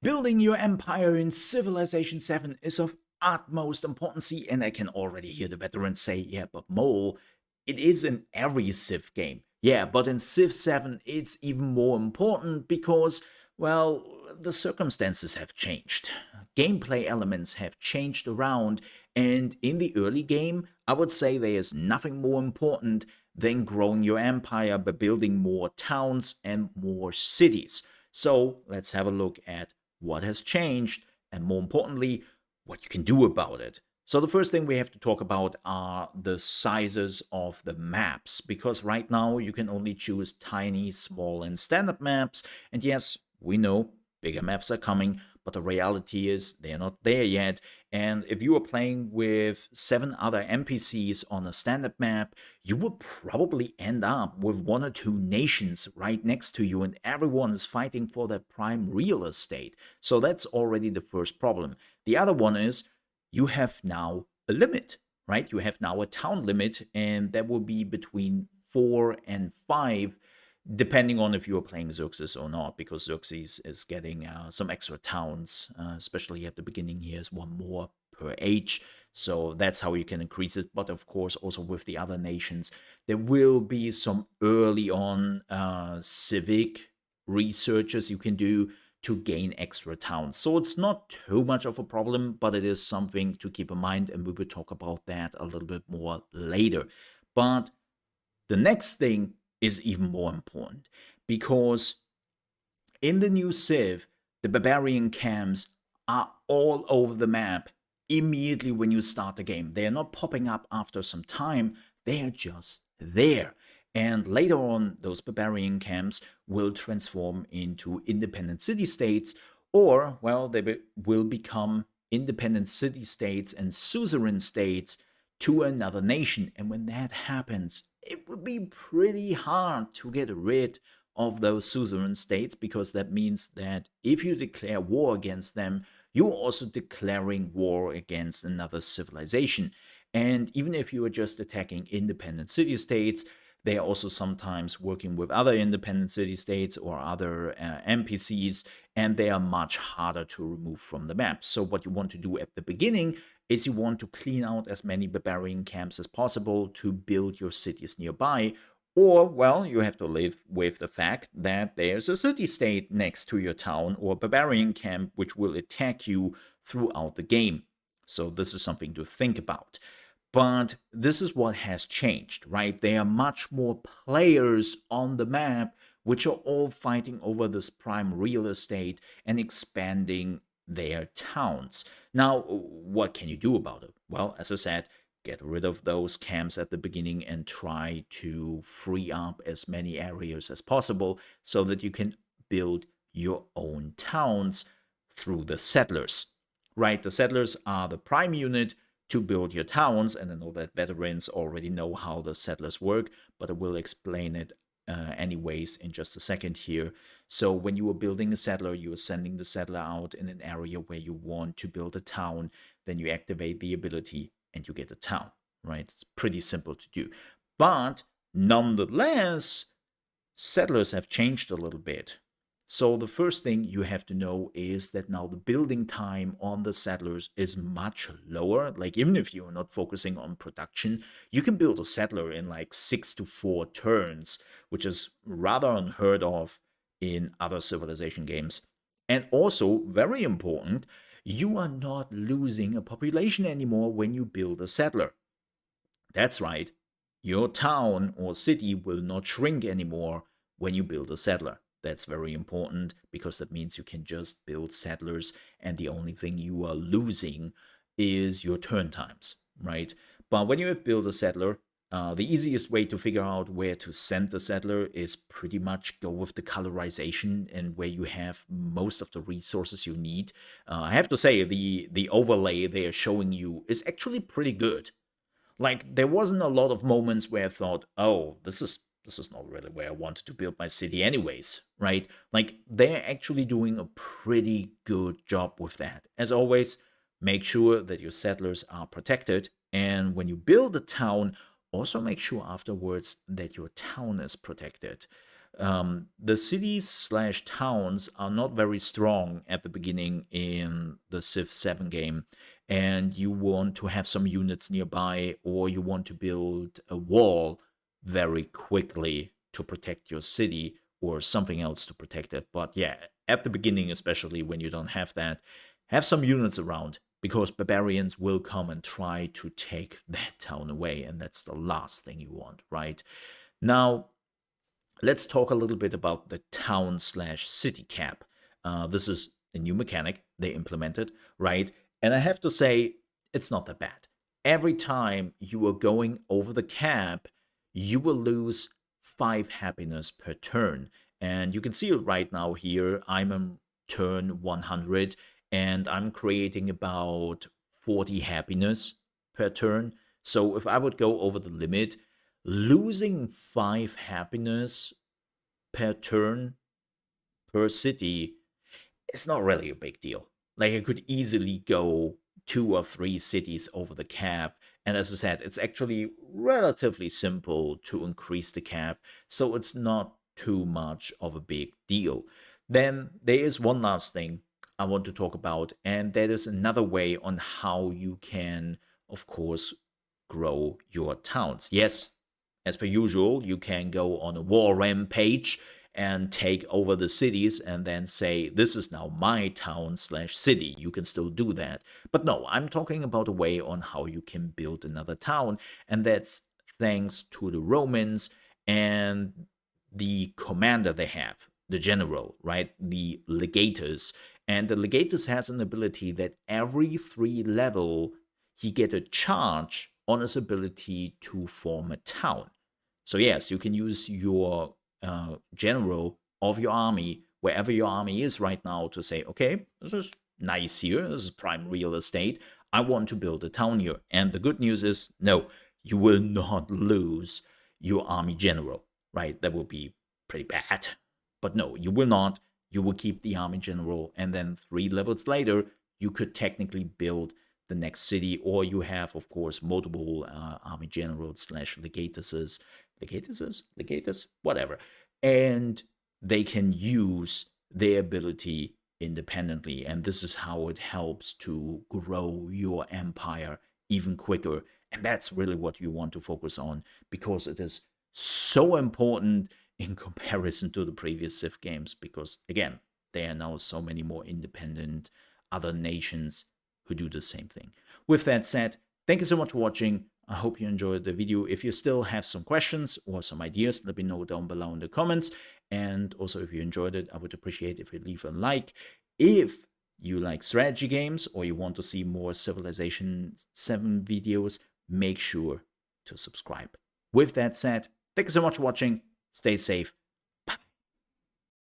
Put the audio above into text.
Building your empire in Civilization 7 is of utmost importance, and I can already hear the veterans say, yeah, but Mole, it is in every Civ game. Yeah, but in Civ 7, it's even more important because, well, the circumstances have changed. Gameplay elements have changed around, and in the early game, I would say there is nothing more important than growing your empire by building more towns and more cities. So let's have a look at what has changed, and more importantly, what you can do about it. So the first thing we have to talk about are the sizes of the maps, because right now you can only choose tiny, small, and standard maps. And yes, we know bigger maps are coming, but the reality is they're not there yet. And if you are playing with 7 other NPCs on a standard map, you will probably end up with 1 or 2 nations right next to you, and everyone is fighting for their prime real estate. So that's already the first problem. The other one is you have now a limit, right? You have now a town limit, and that will be between 4 and 5, depending on if you are playing Xerxes or not, because Xerxes is getting some extra towns, especially at the beginning. He has 1 more per age, so that's how you can increase it. But of course, also with the other nations, there will be some early on civic researches you can do to gain extra towns. So it's not too much of a problem, but it is something to keep in mind, and we will talk about that a little bit more later. But the next thing is even more important, because in the new Civ, the barbarian camps are all over the map immediately when you start the game. They are not popping up after some time, they are just there. And later on, those barbarian camps will transform into independent city-states, or, well, they will become independent city-states and suzerain states to another nation. And when that happens, it will be pretty hard to get rid of those suzerain states, because that means that if you declare war against them, you're also declaring war against another civilization. And even if you are just attacking independent city-states, they are also sometimes working with other independent city-states or other NPCs, and they are much harder to remove from the map. So what you want to do at the beginning is you want to clean out as many barbarian camps as possible to build your cities nearby. Or, well, you have to live with the fact that there's a city-state next to your town or barbarian camp which will attack you throughout the game. So this is something to think about. But this is what has changed, right? There are much more players on the map which are all fighting over this prime real estate and expanding their towns. Now, what can you do about it? Well, as I said, get rid of those camps at the beginning and try to free up as many areas as possible so that you can build your own towns through the settlers, right? The settlers are the prime unit to build your towns, and I know that veterans already know how the settlers work, but I will explain it anyways in just a second here. So when you are building a settler, you are sending the settler out in an area where you want to build a town, then you activate the ability and you get a town, right? It's pretty simple to do. But nonetheless, settlers have changed a little bit. So the first thing you have to know is that now the building time on the settlers is much lower. Like, even if you're not focusing on production, you can build a settler in like 6 to 4 turns, which is rather unheard of in other civilization games. And also, very important, you are not losing a population anymore when you build a settler. That's right, your town or city will not shrink anymore when you build a settler. That's very important, because that means you can just build settlers, and the only thing you are losing is your turn times, right? But when you have built a settler, the easiest way to figure out where to send the settler is pretty much go with the colorization and where you have most of the resources you need. I have to say, the overlay they are showing you is actually pretty good. Like, there wasn't a lot of moments where I thought, oh, this is not really where I wanted to build my city anyways, right? Like, they're actually doing a pretty good job with that. As always, make sure that your settlers are protected, and when you build a town, also make sure afterwards that your town is protected. The cities slash towns are not very strong at the beginning in the Civ 7 game, and you want to have some units nearby, or you want to build a wall very quickly to protect your city or something else to protect it. But yeah, at the beginning, especially when you don't have that, have some units around, because barbarians will come and try to take that town away, and that's the last thing you want, right? Now, let's talk a little bit about the town slash city cap. This is a new mechanic they implemented, right? And I have to say, it's not that bad. Every time you are going over the cap, you will lose 5 happiness per turn. And you can see it right now here. I'm on turn 100, and I'm creating about 40 happiness per turn. So if I would go over the limit, losing 5 happiness per turn per city is not really a big deal. Like, I could easily go 2 or 3 cities over the cap. And as I said, it's actually relatively simple to increase the cap, so it's not too much of a big deal. Then there is one last thing I want to talk about, and that is another way on how you can, of course, grow your towns. Yes, as per usual, you can go on a war rampage and take over the cities and then say, this is now my town slash city. You can still do that. But no, I'm talking about a way on how you can build another town. And that's thanks to the Romans and the commander they have, the general, right? The legatus. And the legatus has an ability that every 3 level, he get a charge on his ability to form a town. So yes, you can use your general of your army, wherever your army is right now, to say, okay, this is nice here, this is prime real estate, I want to build a town here. And the good news is, no, you will not lose your army general, right? That would be pretty bad. But no, you will not. You will keep the army general, and then 3 levels later, you could technically build the next city, or you have, of course, multiple army generals slash legatuses, legatus, whatever, and they can use their ability independently. And this is how it helps to grow your empire even quicker. And that's really what you want to focus on, because it is so important in comparison to the previous Civ games, because again, there are now so many more independent other nations who do the same thing. With that said, thank you so much for watching. I hope you enjoyed the video. If you still have some questions or some ideas, let me know down below in the comments. And also, if you enjoyed it, I would appreciate if you leave a like. If you like strategy games or you want to see more Civilization 7 videos, make sure to subscribe. With that said, thank you so much for watching. Stay safe